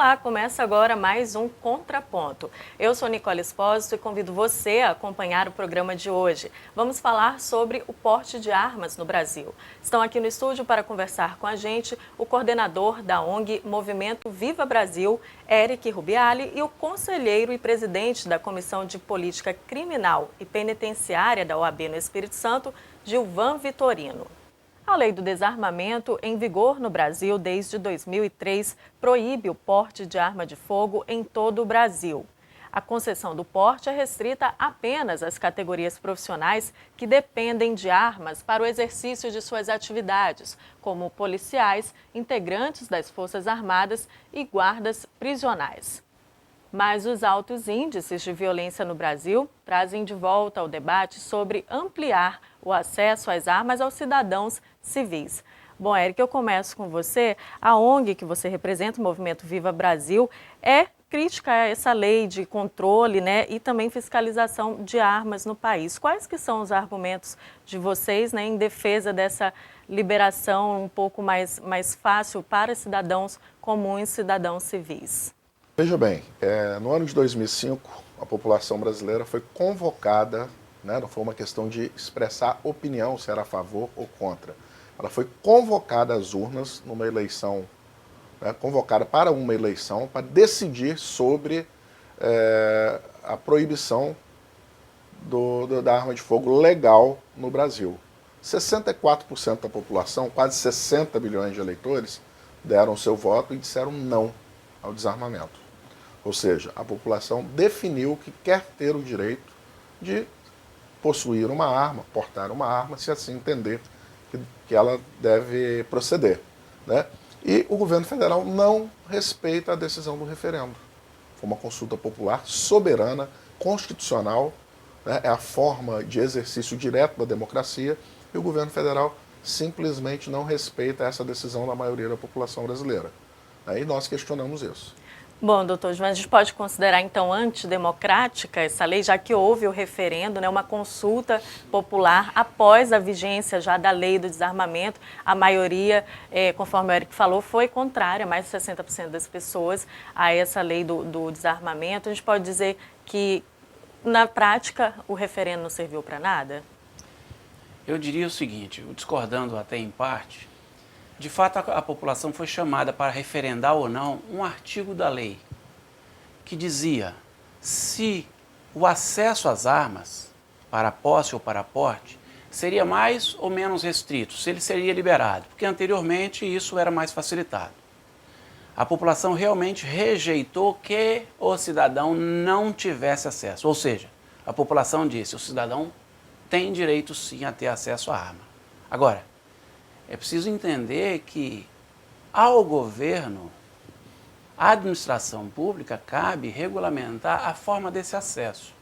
Olá, começa agora mais um Contraponto. Eu sou Nicole Espósito e convido você a acompanhar o programa de hoje. Vamos falar sobre o porte de armas no Brasil. Estão aqui no estúdio para conversar com a gente o coordenador da ONG Movimento Viva Brasil, Eric Rubiali, e o conselheiro e presidente da Comissão de Política Criminal e Penitenciária da OAB no Espírito Santo, Gilvan Vitorino. A Lei do Desarmamento, em vigor no Brasil desde 2003, proíbe o porte de arma de fogo em todo o Brasil. A concessão do porte é restrita apenas às categorias profissionais que dependem de armas para o exercício de suas atividades, como policiais, integrantes das Forças Armadas e guardas prisionais. Mas os altos índices de violência no Brasil trazem de volta ao debate sobre ampliar o acesso às armas aos cidadãos civis. Bom, Eric, eu começo com você. A ONG que você representa, o Movimento Viva Brasil, é crítica a essa lei de controle, e também fiscalização de armas no país. Quais que são os argumentos de vocês, em defesa dessa liberação um pouco mais fácil para cidadãos comuns, cidadãos civis? Veja bem, no ano de 2005, a população brasileira foi convocada, não foi uma questão de expressar opinião, se era a favor ou contra. Ela foi convocada às urnas numa eleição, convocada para uma eleição para decidir sobre a proibição da arma de fogo legal no Brasil. 64% da população, quase 60 milhões de eleitores, deram seu voto e disseram não ao desarmamento. Ou seja, a população definiu que quer ter o direito de possuir uma arma, portar uma arma, se assim entender que ela deve proceder. E o governo federal não respeita a decisão do referendo. Foi uma consulta popular soberana, constitucional, é a forma de exercício direto da democracia, e o governo federal simplesmente não respeita essa decisão da maioria da população brasileira. E nós questionamos isso. Bom, doutor Gilvan, a gente pode considerar, então, antidemocrática essa lei, já que houve o referendo, uma consulta popular após a vigência já da lei do desarmamento. A maioria, conforme o Eric falou, foi contrária, mais de 60% das pessoas, a essa lei do desarmamento. A gente pode dizer que, na prática, o referendo não serviu para nada? Eu diria o seguinte, discordando até em parte, de fato, a população foi chamada para referendar ou não um artigo da lei que dizia se o acesso às armas, para posse ou para porte, seria mais ou menos restrito, se ele seria liberado, porque anteriormente isso era mais facilitado. A população realmente rejeitou que o cidadão não tivesse acesso, ou seja, a população disse, o cidadão tem direito sim a ter acesso à arma. Agora, é preciso entender que ao governo, à administração pública, cabe regulamentar a forma desse acesso.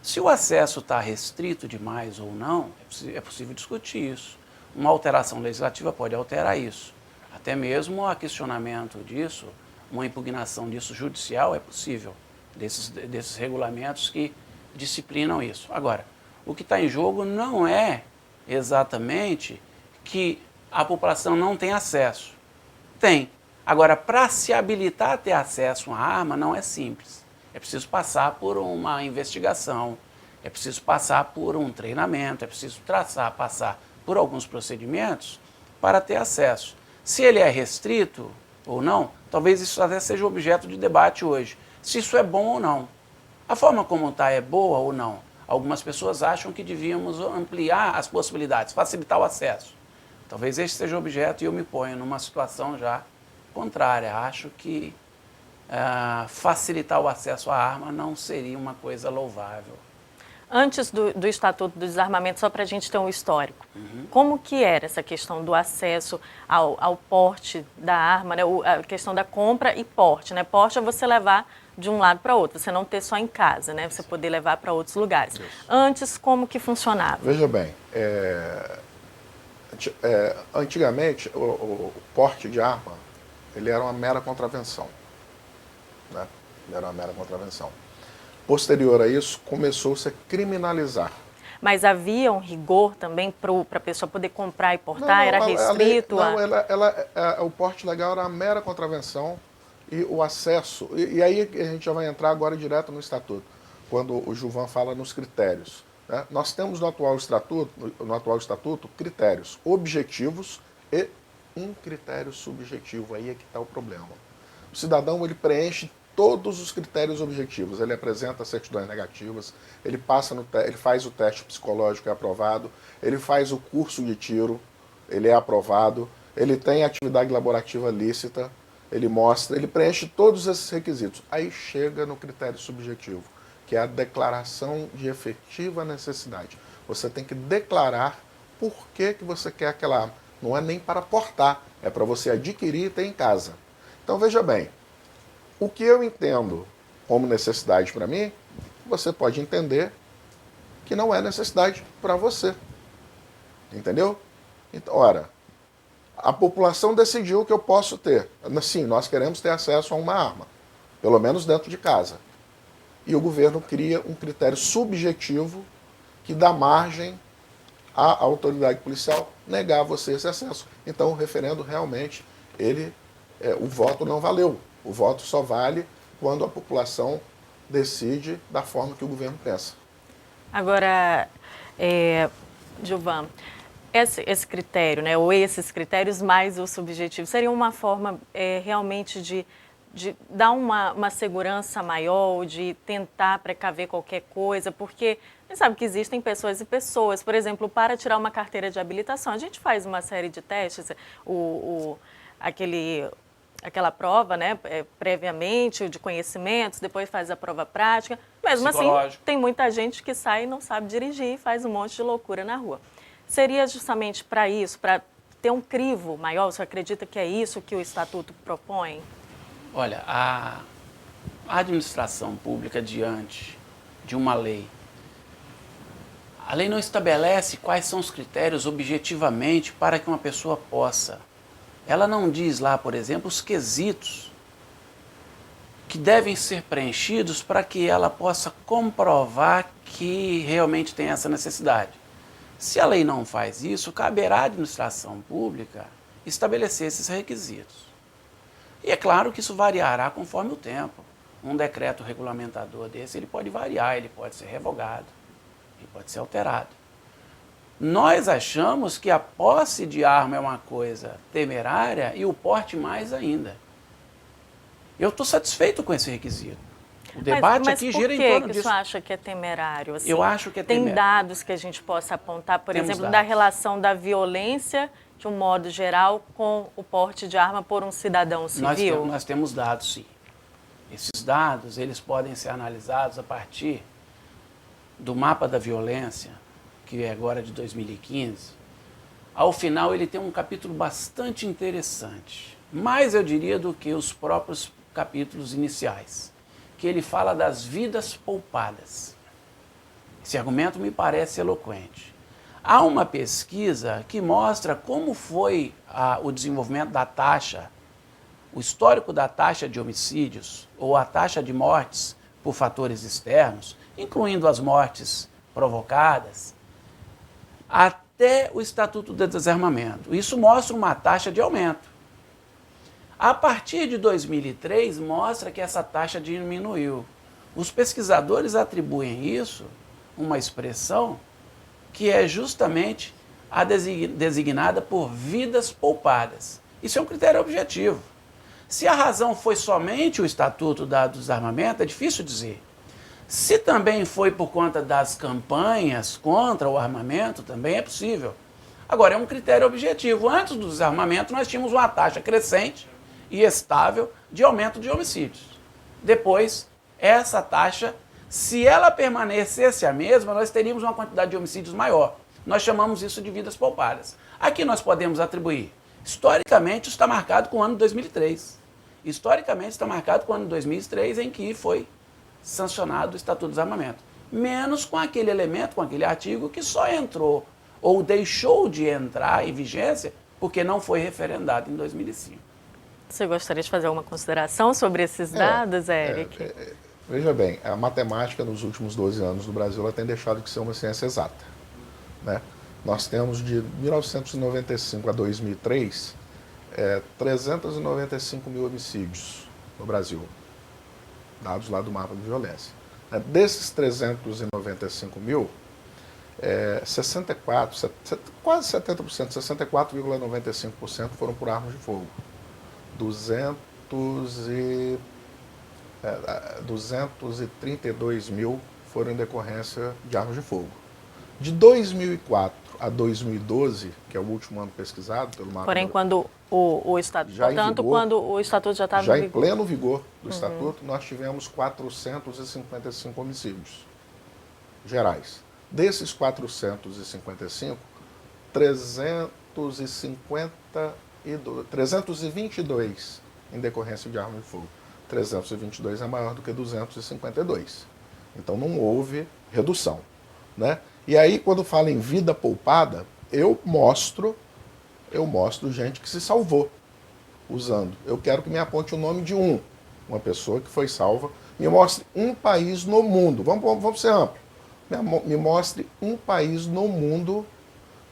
Se o acesso está restrito demais ou não, é possível discutir isso. Uma alteração legislativa pode alterar isso. Até mesmo a questionamento disso, uma impugnação disso judicial é possível, desses regulamentos que disciplinam isso. Agora, o que está em jogo não é exatamente que a população não tem acesso. Tem. Agora, para se habilitar a ter acesso a uma arma, não é simples. É preciso passar por uma investigação, é preciso passar por um treinamento, é preciso passar por alguns procedimentos para ter acesso. Se ele é restrito ou não, talvez isso até seja objeto de debate hoje. Se isso é bom ou não. A forma como está é boa ou não. Algumas pessoas acham que devíamos ampliar as possibilidades, facilitar o acesso. Talvez esse seja o objeto e eu me ponho numa situação já contrária. Acho que facilitar o acesso à arma não seria uma coisa louvável. Antes do Estatuto do Desarmamento, só para a gente ter um histórico, como que era essa questão do acesso ao porte da arma, a questão da compra e porte? Porte é você levar de um lado para outro, você não ter só em casa, você poder levar para outros lugares. Isso. Antes, como que funcionava? Veja bem, antigamente o porte de arma ele era uma mera contravenção. Ele era uma mera contravenção. Posterior a isso, começou-se a criminalizar. Mas havia um rigor também para a pessoa poder comprar e portar? Era restrito? O porte legal era uma mera contravenção E o acesso, e aí a gente já vai entrar agora direto no estatuto, quando o Gilvan fala nos critérios. Né? Nós temos no atual estatuto critérios objetivos e um critério subjetivo, aí é que está o problema. O cidadão ele preenche todos os critérios objetivos, ele apresenta certidões negativas, ele ele faz o teste psicológico, é aprovado, ele faz o curso de tiro, ele é aprovado, ele tem atividade laborativa lícita, ele mostra, ele preenche todos esses requisitos. Aí chega no critério subjetivo, que é a declaração de efetiva necessidade. Você tem que declarar por que você quer aquela arma. Não é nem para portar, é para você adquirir e ter em casa. Então veja bem, o que eu entendo como necessidade para mim, você pode entender que não é necessidade para você. Entendeu? Então, ora, a população decidiu que eu posso ter. Sim, nós queremos ter acesso a uma arma, pelo menos dentro de casa. E o governo cria um critério subjetivo que dá margem à autoridade policial negar a você esse acesso. Então o referendo realmente, o voto não valeu. O voto só vale quando a população decide da forma que o governo pensa. Agora, Gilvan, esse critério, né, ou esses critérios mais o subjetivo, seria uma forma realmente de dar uma segurança maior, de tentar precaver qualquer coisa, porque a gente sabe que existem pessoas e pessoas. Por exemplo, para tirar uma carteira de habilitação, a gente faz uma série de testes, aquela prova, né, previamente, de conhecimentos, depois faz a prova prática. Mesmo assim, tem muita gente que sai e não sabe dirigir e faz um monte de loucura na rua. Seria justamente para isso, para ter um crivo maior? Você acredita que é isso que o Estatuto propõe? Olha, a administração pública, diante de uma lei, a lei não estabelece quais são os critérios objetivamente para que uma pessoa possa. Ela não diz lá, por exemplo, os quesitos que devem ser preenchidos para que ela possa comprovar que realmente tem essa necessidade. Se a lei não faz isso, caberá à administração pública estabelecer esses requisitos. E é claro que isso variará conforme o tempo. Um decreto regulamentador desse, ele pode variar, ele pode ser revogado, ele pode ser alterado. Nós achamos que a posse de arma é uma coisa temerária e o porte mais ainda. Eu estou satisfeito com esse requisito. O debate aqui gira em torno disso. Mas por que você acha que é temerário? Assim, eu acho que é temerário. Tem dados que a gente possa apontar, por exemplo, da relação da violência, de um modo geral, com o porte de arma por um cidadão civil? Nós temos dados, sim. Esses dados, eles podem ser analisados a partir do mapa da violência, que é agora de 2015. Ao final, ele tem um capítulo bastante interessante, mais eu diria do que os próprios capítulos iniciais, que ele fala das vidas poupadas. Esse argumento me parece eloquente. Há uma pesquisa que mostra como foi o desenvolvimento da taxa, o histórico da taxa de homicídios ou a taxa de mortes por fatores externos, incluindo as mortes provocadas, até o Estatuto de Desarmamento. Isso mostra uma taxa de aumento. A partir de 2003, mostra que essa taxa diminuiu. Os pesquisadores atribuem isso uma expressão que é justamente a designada por vidas poupadas. Isso é um critério objetivo. Se a razão foi somente o Estatuto do Desarmamento, é difícil dizer. Se também foi por conta das campanhas contra o armamento, também é possível. Agora, é um critério objetivo. Antes do desarmamento, nós tínhamos uma taxa crescente e estável de aumento de homicídios. Depois, essa taxa, se ela permanecesse a mesma, nós teríamos uma quantidade de homicídios maior. Nós chamamos isso de vidas poupadas. Aqui nós podemos atribuir. Historicamente, isso está marcado com o ano 2003. Historicamente, está marcado com o ano 2003, em que foi sancionado o Estatuto do Desarmamento. Menos com aquele elemento, com aquele artigo que só entrou ou deixou de entrar em vigência porque não foi referendado em 2005. Você gostaria de fazer alguma consideração sobre esses dados, Eric? Veja bem, a matemática nos últimos 12 anos no Brasil ela tem deixado de ser uma ciência exata. Né? Nós temos de 1995 a 2003 395 mil homicídios. no Brasil, dados lá do mapa de violência. Desses 395 mil, 64, quase 70%, 64,95% foram por armas de fogo. 232 mil foram em decorrência de armas de fogo. De 2004 a 2012, que é o último ano pesquisado pelo mapa. Porém, quando o Estatuto, portanto, quando o Estatuto já estava em pleno vigor do Estatuto, nós tivemos 455 homicídios gerais. Desses 455, 322 em decorrência de arma de fogo. 322 é maior do que 252. Então não houve redução, né? E aí, quando fala em vida poupada, eu mostro gente que se salvou usando. Eu quero que me aponte o nome de uma pessoa que foi salva. Me mostre um país no mundo. Vamos ser amplo. Me mostre um país no mundo,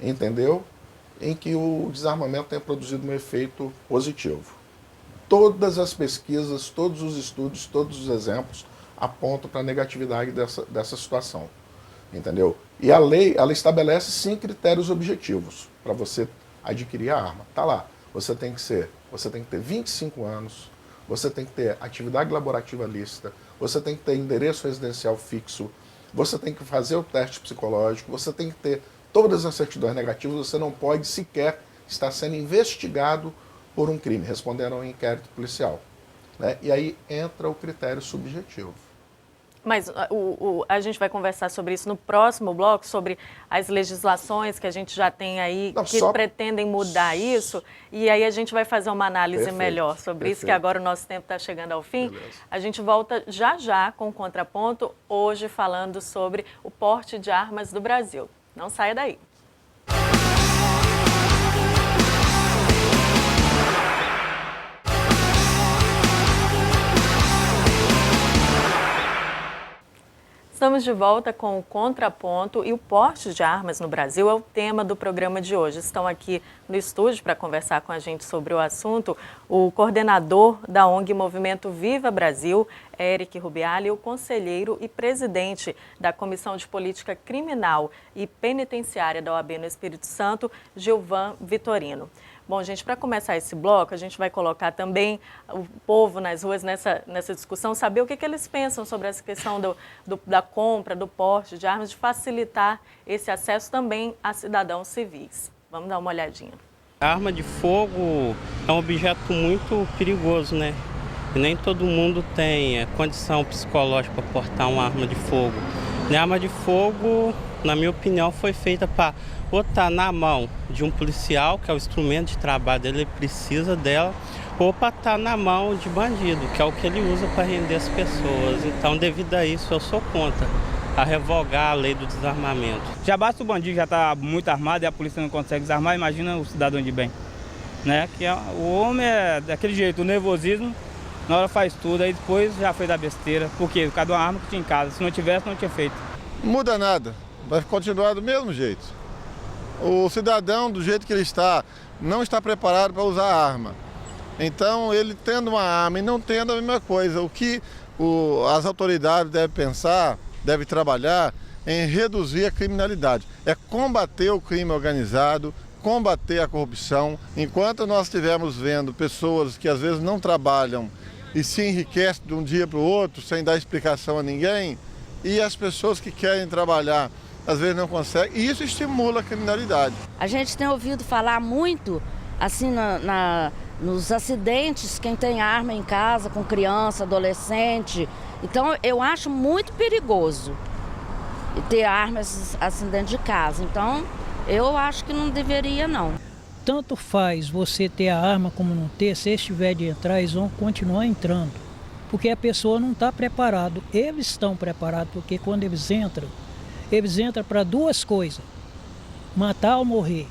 entendeu? Em que o desarmamento tenha produzido um efeito positivo. Todas as pesquisas, todos os estudos, todos os exemplos apontam para a negatividade dessa situação. Entendeu? E a lei, ela estabelece sim critérios objetivos para você adquirir a arma. Tá lá. Você tem que ter 25 anos, você tem que ter atividade laborativa lícita, você tem que ter endereço residencial fixo, você tem que fazer o teste psicológico, você tem que ter todas as certidões negativas, você não pode sequer estar sendo investigado por um crime, respondendo a um inquérito policial, né? E aí entra o critério subjetivo. Mas a gente vai conversar sobre isso no próximo bloco, sobre as legislações que a gente já tem aí, pretendem mudar isso, e aí a gente vai fazer uma análise melhor sobre isso, que agora o nosso tempo está chegando ao fim. Beleza. A gente volta já com o Contraponto, hoje falando sobre o porte de armas do Brasil. Não saia daí. Estamos de volta com o Contraponto e o porte de armas no Brasil é o tema do programa de hoje. Estão aqui no estúdio para conversar com a gente sobre o assunto o coordenador da ONG Movimento Viva Brasil, Eric Rubiali, e o conselheiro e presidente da Comissão de Política Criminal e Penitenciária da OAB no Espírito Santo, Gilvan Vitorino. Bom, gente, para começar esse bloco, a gente vai colocar também o povo nas ruas nessa discussão, saber o que eles pensam sobre essa questão da compra, do porte de armas, de facilitar esse acesso também a cidadãos civis. Vamos dar uma olhadinha. A arma de fogo é um objeto muito perigoso, né? E nem todo mundo tem condição psicológica para portar uma arma de fogo. A arma de fogo, na minha opinião, foi feita para ou estar na mão de um policial, que é o instrumento de trabalho dele, ele precisa dela, ou para estar na mão de bandido, que é o que ele usa para render as pessoas. Então, devido a isso, eu sou contra a revogar a lei do desarmamento. Já basta o bandido já estar muito armado e a polícia não consegue desarmar, imagina o cidadão de bem. Né? Que o homem é daquele jeito, o nervosismo, na hora faz tudo, aí depois já foi da besteira. Por quê? Por causa de uma arma que tinha em casa, se não tivesse, não tinha feito. Não muda nada, vai continuar do mesmo jeito. O cidadão, do jeito que ele está, não está preparado para usar a arma. Então, ele tendo uma arma e não tendo a mesma coisa. O que as autoridades devem pensar, devem trabalhar em reduzir a criminalidade. É combater o crime organizado, combater a corrupção. Enquanto nós estivermos vendo pessoas que às vezes não trabalham e se enriquecem de um dia para o outro sem dar explicação a ninguém, e as pessoas que querem trabalhar às vezes não conseguem, e isso estimula a criminalidade. A gente tem ouvido falar muito, assim, nos acidentes, quem tem arma em casa, com criança, adolescente. Então, eu acho muito perigoso ter armas assim dentro de casa. Então, eu acho que não deveria, não. Tanto faz você ter a arma como não ter, se eles tiverem de entrar, eles vão continuar entrando. Porque a pessoa não está preparada. Eles estão preparados, porque quando eles entram para duas coisas, matar ou morrer.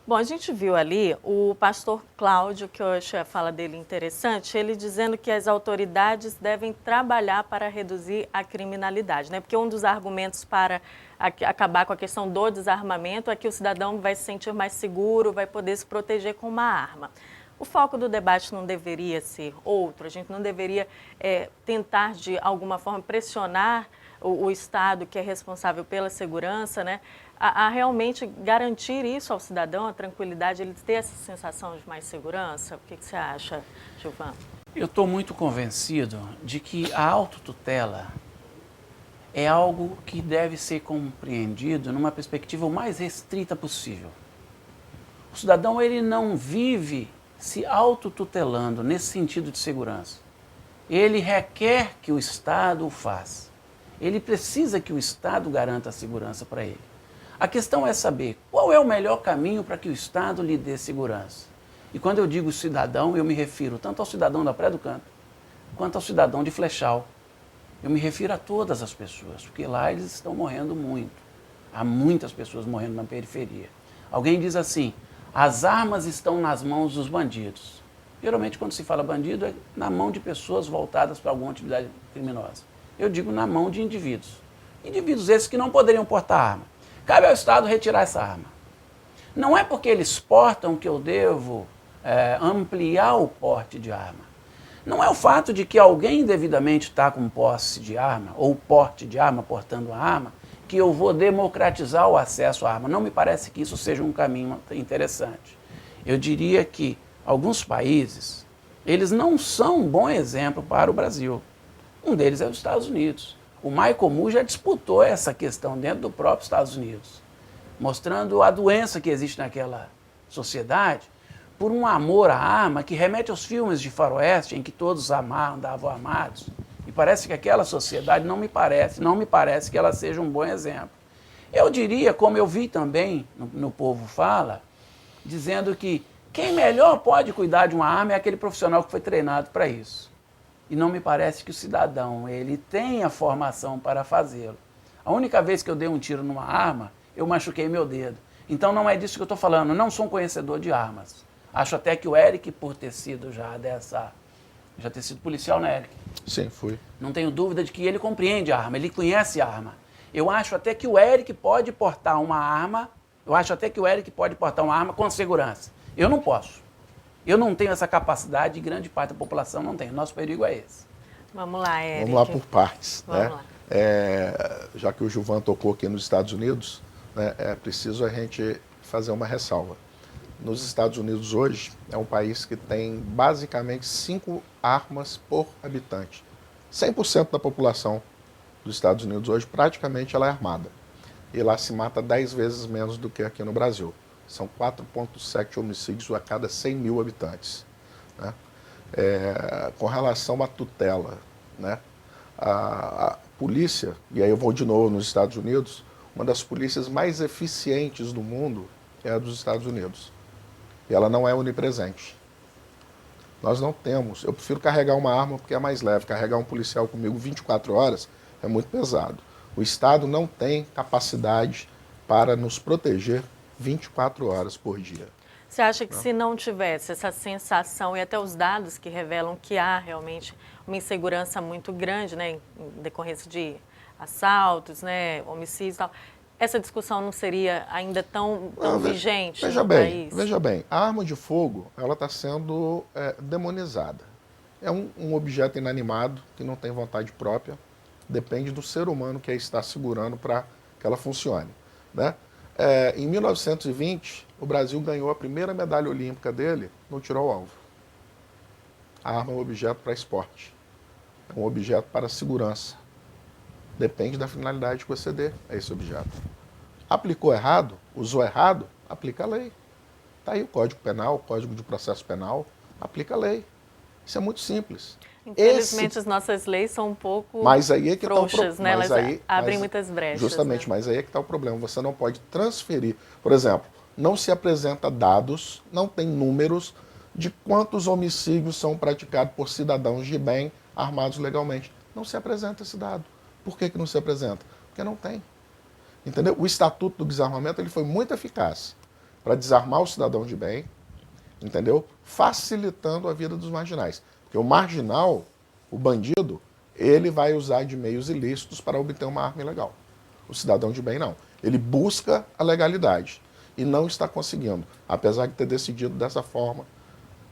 Bom, a gente viu ali o pastor Cláudio, que eu achei a fala dele interessante, ele dizendo que as autoridades devem trabalhar para reduzir a criminalidade, né? Porque um dos argumentos para acabar com a questão do desarmamento é que o cidadão vai se sentir mais seguro, vai poder se proteger com uma arma. O foco do debate não deveria ser outro? A gente não deveria tentar, de alguma forma, pressionar o Estado, que é responsável pela segurança, né, a realmente garantir isso ao cidadão, a tranquilidade, ele ter essa sensação de mais segurança? O que você acha, Gilvan? Eu estou muito convencido de que a autotutela é algo que deve ser compreendido numa perspectiva o mais restrita possível. O cidadão, ele não vive se autotutelando nesse sentido de segurança. Ele requer que o Estado o faça. Ele precisa que o Estado garanta a segurança para ele. A questão é saber qual é o melhor caminho para que o Estado lhe dê segurança. E quando eu digo cidadão, eu me refiro tanto ao cidadão da Praia do Canto, quanto ao cidadão de Flechal. Eu me refiro a todas as pessoas, porque lá eles estão morrendo muito. Há muitas pessoas morrendo na periferia. Alguém diz assim, as armas estão nas mãos dos bandidos. Geralmente, quando se fala bandido, é na mão de pessoas voltadas para alguma atividade criminosa. Eu digo na mão de indivíduos. Indivíduos esses que não poderiam portar arma. Cabe ao Estado retirar essa arma. Não é porque eles portam que eu devo ampliar o porte de arma. Não é o fato de que alguém devidamente está com posse de arma, ou porte de arma, portando a arma, que eu vou democratizar o acesso à arma. Não me parece que isso seja um caminho interessante. Eu diria que alguns países, eles não são um bom exemplo para o Brasil. Um deles é os Estados Unidos. O Michael Moore já disputou essa questão dentro do próprio Estados Unidos, mostrando a doença que existe naquela sociedade por um amor à arma que remete aos filmes de faroeste em que todos andavam armados. E parece que aquela sociedade não me parece que ela seja um bom exemplo. Eu diria, como eu vi também no Povo Fala, dizendo que quem melhor pode cuidar de uma arma é aquele profissional que foi treinado para isso. E não me parece que o cidadão ele tenha formação para fazê-lo. A única vez que eu dei um tiro numa arma, eu machuquei meu dedo. Então não é disso que eu estou falando, não sou um conhecedor de armas. Acho até que o Eric, por ter sido já ter sido policial, né, Eric? Sim, fui. Não tenho dúvida de que ele compreende a arma, ele conhece a arma. Eu acho até que o Eric pode portar uma arma, com segurança. Eu não posso. Eu não tenho essa capacidade e grande parte da população não tem. Nosso perigo é esse. Vamos lá, Eric. Vamos lá por partes. Vamos lá. Já que o Gilvan tocou aqui nos Estados Unidos, né, é preciso a gente fazer uma ressalva. Nos Estados Unidos hoje é um país que tem basicamente 5 armas por habitante. 100% da população dos Estados Unidos hoje praticamente ela é armada. E lá se mata 10 vezes menos do que aqui no Brasil. São 4,7 homicídios a cada 100 mil habitantes. Né? Com relação à tutela, né? A polícia, e aí eu vou de novo nos Estados Unidos, uma das polícias mais eficientes do mundo é a dos Estados Unidos. E ela não é onipresente. Nós não temos. Eu prefiro carregar uma arma porque é mais leve. Carregar um policial comigo 24 horas é muito pesado. O Estado não tem capacidade para nos proteger 24 horas por dia. Você acha que se não tivesse essa sensação e até os dados que revelam que há realmente uma insegurança muito grande, né, em decorrência de assaltos, né, homicídios e tal, essa discussão não seria ainda tão vigente no país? Veja bem, a arma de fogo ela está sendo demonizada. É um objeto inanimado que não tem vontade própria, depende do ser humano que a está segurando para que ela funcione. Né? Em 1920, o Brasil ganhou a primeira medalha olímpica dele no tiro ao alvo. A arma é um objeto para esporte, é um objeto para segurança. Depende da finalidade que você dê a esse objeto. Aplicou errado, usou errado, aplica a lei. Está aí o Código Penal, o Código de Processo Penal, aplica a lei. Isso é muito simples. Infelizmente, as nossas leis são um pouco frouxas, né? Elas abrem muitas brechas. Justamente, né? Mas aí é que está o problema. Você não pode transferir. Por exemplo, não se apresenta dados, não tem números de quantos homicídios são praticados por cidadãos de bem armados legalmente. Não se apresenta esse dado. Por que não se apresenta? Porque não tem. Entendeu? O Estatuto do Desarmamento ele foi muito eficaz para desarmar o cidadão de bem, entendeu? Facilitando a vida dos marginais. Porque o marginal, o bandido, ele vai usar de meios ilícitos para obter uma arma ilegal. O cidadão de bem não. Ele busca a legalidade e não está conseguindo, apesar de ter decidido dessa forma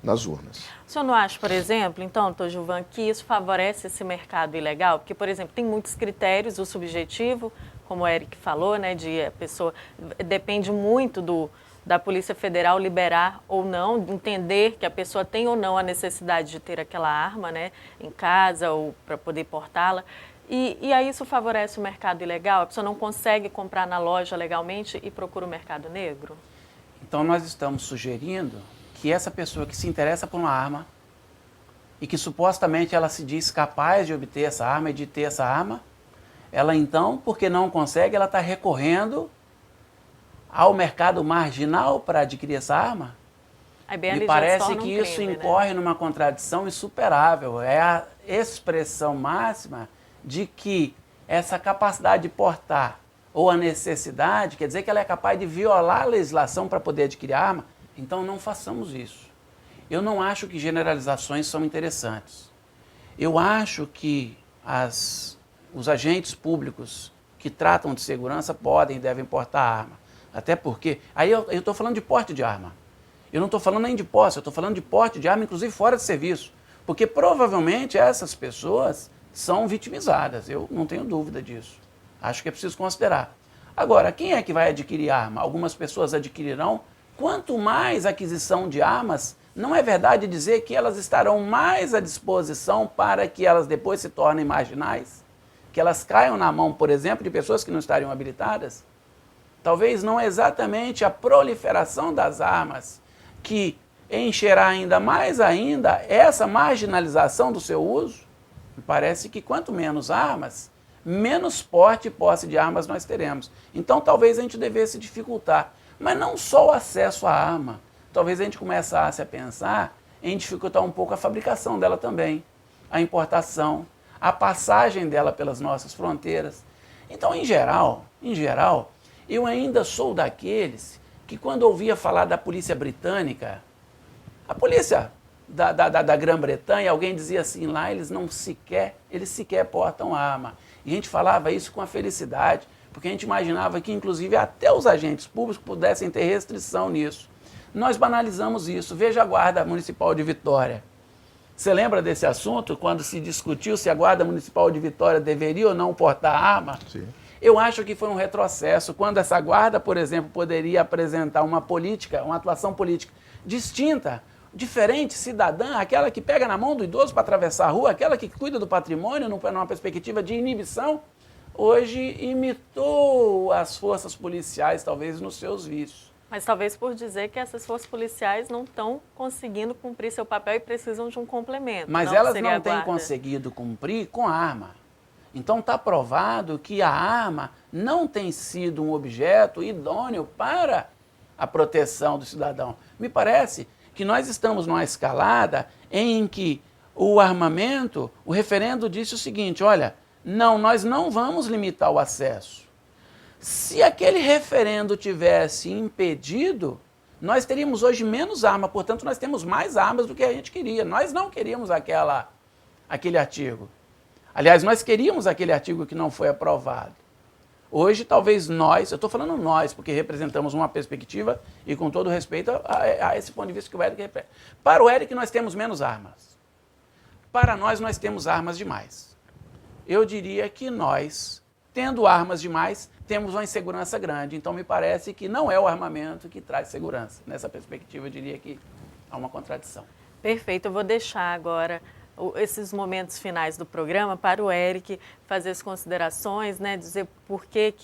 nas urnas. O senhor não acha, por exemplo, então, doutor Gilvan, que isso favorece esse mercado ilegal? Porque, por exemplo, tem muitos critérios, o subjetivo, como o Eric falou, né, de a pessoa depende muito da Polícia Federal liberar ou não, entender que a pessoa tem ou não a necessidade de ter aquela arma, né, em casa ou para poder portá-la. E aí isso favorece o mercado ilegal? A pessoa não consegue comprar na loja legalmente e procura o mercado negro? Então nós estamos sugerindo que essa pessoa que se interessa por uma arma e que supostamente ela se diz capaz de obter essa arma e de ter essa arma, ela então, porque não consegue, ela está recorrendo ao mercado marginal para adquirir essa arma? Me parece que isso incorre numa contradição insuperável. É a expressão máxima de que essa capacidade de portar ou a necessidade, quer dizer que ela é capaz de violar a legislação para poder adquirir arma. Então não façamos isso. Eu não acho que generalizações são interessantes. Eu acho que os agentes públicos que tratam de segurança podem e devem portar arma. Até porque, aí eu estou falando de porte de arma. Eu não estou falando nem de posse, eu estou falando de porte de arma, inclusive fora de serviço. Porque provavelmente essas pessoas são vitimizadas, eu não tenho dúvida disso. Acho que é preciso considerar. Agora, quem é que vai adquirir arma? Algumas pessoas adquirirão. Quanto mais aquisição de armas, não é verdade dizer que elas estarão mais à disposição para que elas depois se tornem marginais? Que elas caiam na mão, por exemplo, de pessoas que não estariam habilitadas? Talvez não exatamente a proliferação das armas que encherá ainda mais ainda essa marginalização do seu uso. Me parece que quanto menos armas, menos porte e posse de armas nós teremos. Então talvez a gente devesse dificultar. Mas não só o acesso à arma. Talvez a gente começasse a pensar em dificultar um pouco a fabricação dela também. A importação, a passagem dela pelas nossas fronteiras. Então, em geral, eu ainda sou daqueles que quando ouvia falar da polícia britânica, a polícia da Grã-Bretanha, alguém dizia assim, lá eles sequer portam arma. E a gente falava isso com a felicidade, porque a gente imaginava que inclusive até os agentes públicos pudessem ter restrição nisso. Nós banalizamos isso. Veja a Guarda Municipal de Vitória. Você lembra desse assunto, quando se discutiu se a Guarda Municipal de Vitória deveria ou não portar arma? Sim. Eu acho que foi um retrocesso, quando essa guarda, por exemplo, poderia apresentar uma atuação política distinta, diferente, cidadã, aquela que pega na mão do idoso para atravessar a rua, aquela que cuida do patrimônio numa perspectiva de inibição, hoje imitou as forças policiais, talvez, nos seus vícios. Mas talvez por dizer que essas forças policiais não estão conseguindo cumprir seu papel e precisam de um complemento. Mas elas não têm conseguido cumprir com arma. Então está provado que a arma não tem sido um objeto idôneo para a proteção do cidadão. Me parece que nós estamos numa escalada em que o armamento, o referendo disse o seguinte, olha, não, nós não vamos limitar o acesso. Se aquele referendo tivesse impedido, nós teríamos hoje menos arma, portanto nós temos mais armas do que a gente queria. Nós não queríamos aquele artigo. Aliás, nós queríamos aquele artigo que não foi aprovado. Hoje, talvez nós, eu estou falando nós, porque representamos uma perspectiva e com todo respeito a esse ponto de vista que o Eric repete. Para o Eric, nós temos menos armas. Para nós temos armas demais. Eu diria que nós, tendo armas demais, temos uma insegurança grande. Então, me parece que não é o armamento que traz segurança. Nessa perspectiva, eu diria que há uma contradição. Perfeito. Eu vou deixar agora esses momentos finais do programa para o Eric fazer as considerações, né, dizer por que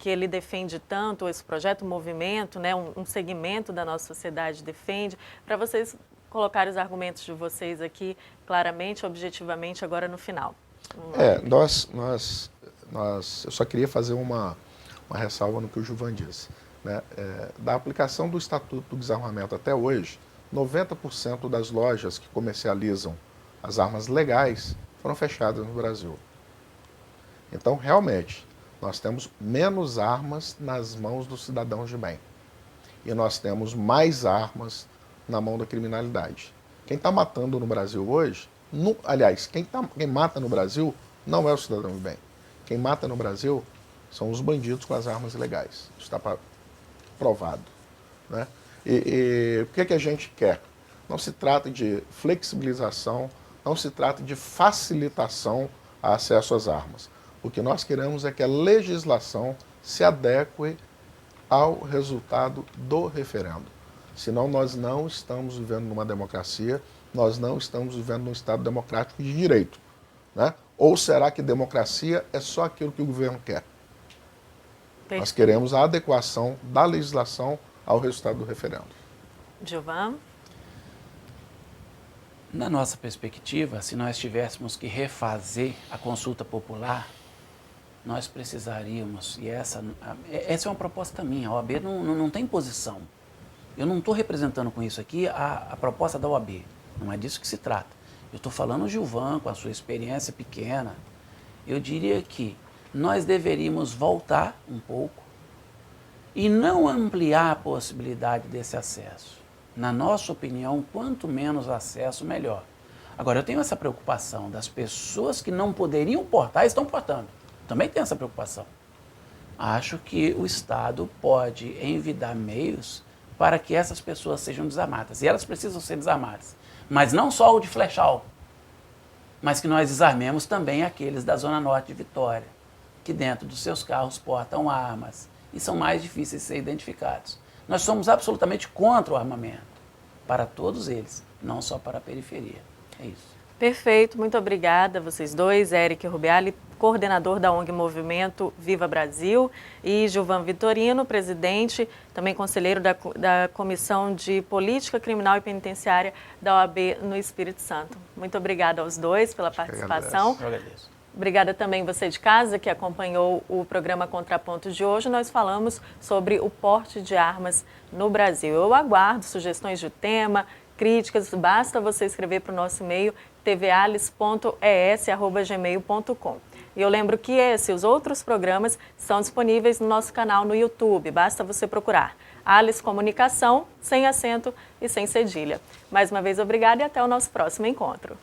ele defende tanto esse projeto, um movimento, né, um segmento da nossa sociedade defende, para vocês colocarem os argumentos de vocês aqui claramente, objetivamente, agora no final. Eu só queria fazer uma ressalva no que o Gilvan disse. Né? Da aplicação do Estatuto do Desarmamento até hoje, 90% das lojas que comercializam as armas legais foram fechadas no Brasil. Então, realmente, nós temos menos armas nas mãos dos cidadãos de bem. E nós temos mais armas na mão da criminalidade. Quem está matando no Brasil hoje, quem mata no Brasil não é o cidadão de bem. Quem mata no Brasil são os bandidos com as armas ilegais. Isso está provado. Né? E o que a gente quer? não se trata de flexibilização, não se trata de facilitação a acesso às armas. O que nós queremos é que a legislação se adeque ao resultado do referendo. Senão nós não estamos vivendo numa democracia, nós não estamos vivendo num Estado democrático de direito, né? Ou será que democracia é só aquilo que o governo quer? Perfeito. Nós queremos a adequação da legislação ao resultado do referendo. Gilvan? Na nossa perspectiva, se nós tivéssemos que refazer a consulta popular, nós precisaríamos, e essa é uma proposta minha, a OAB não tem posição. Eu não estou representando com isso aqui a proposta da OAB, não é disso que se trata. Eu estou falando o Gilvan, com a sua experiência pequena. Eu diria que nós deveríamos voltar um pouco e não ampliar a possibilidade desse acesso. Na nossa opinião, quanto menos acesso, melhor. Agora, eu tenho essa preocupação das pessoas que não poderiam portar e estão portando. Também tenho essa preocupação. Acho que o Estado pode envidar meios para que essas pessoas sejam desarmadas. E elas precisam ser desarmadas. Mas não só o de Flechal, mas que nós desarmemos também aqueles da Zona Norte de Vitória, que dentro dos seus carros portam armas e são mais difíceis de ser identificados. Nós somos absolutamente contra o armamento, para todos eles, não só para a periferia. É isso. Perfeito, muito obrigada a vocês dois, Eric Rubiali, coordenador da ONG Movimento Viva Brasil, e Gilvan Vitorino, presidente, também conselheiro da Comissão de Política Criminal e Penitenciária da OAB no Espírito Santo. Muito obrigada aos dois pela participação. Eu agradeço. Obrigada também você de casa que acompanhou o programa Contrapontos de hoje. Nós falamos sobre o porte de armas no Brasil. Eu aguardo sugestões de tema, críticas, basta você escrever para o nosso e-mail tvalice.es@gmail.com. E eu lembro que esse e os outros programas estão disponíveis no nosso canal no YouTube. Basta você procurar Alice Comunicação, sem acento e sem cedilha. Mais uma vez, obrigada e até o nosso próximo encontro.